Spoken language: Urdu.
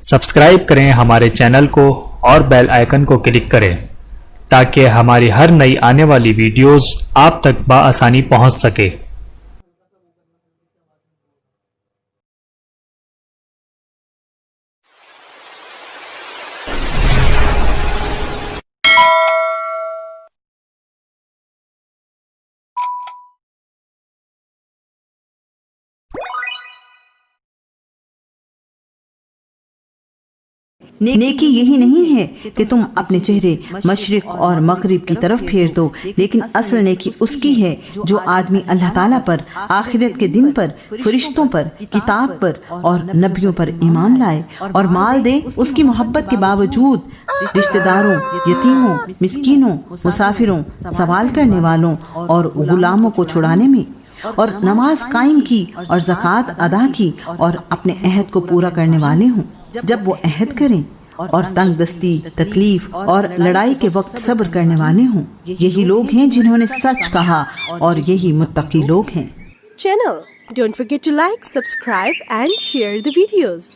سبسکرائب کریں ہمارے چینل کو اور بیل آئیکن کو کلک کریں تاکہ ہماری ہر نئی آنے والی ویڈیوز آپ تک بآسانی پہنچ سکے۔ نیکی یہی نہیں ہے کہ تم اپنے چہرے مشرق اور مغرب کی طرف پھیر دو، لیکن اصل نیکی اس کی ہے جو آدمی اللہ تعالیٰ پر، آخرت کے دن پر، فرشتوں پر، کتاب پر اور نبیوں پر ایمان لائے اور مال دے اس کی محبت کے باوجود رشتہ داروں، یتیموں، مسکینوں، مسافروں، سوال کرنے والوں اور غلاموں کو چھڑانے میں، اور نماز قائم کی اور زکوٰۃ ادا کی اور اپنے عہد کو پورا کرنے والے ہوں۔ جب وہ عہد کریں اور تنگ دستی، تکلیف اور لڑائی کے وقت صبر کرنے والے ہوں، یہی لوگ ہیں جنہوں نے سچ کہا اور یہی متقی لوگ ہیں۔ Channel. Don't forget to like, subscribe and share the videos.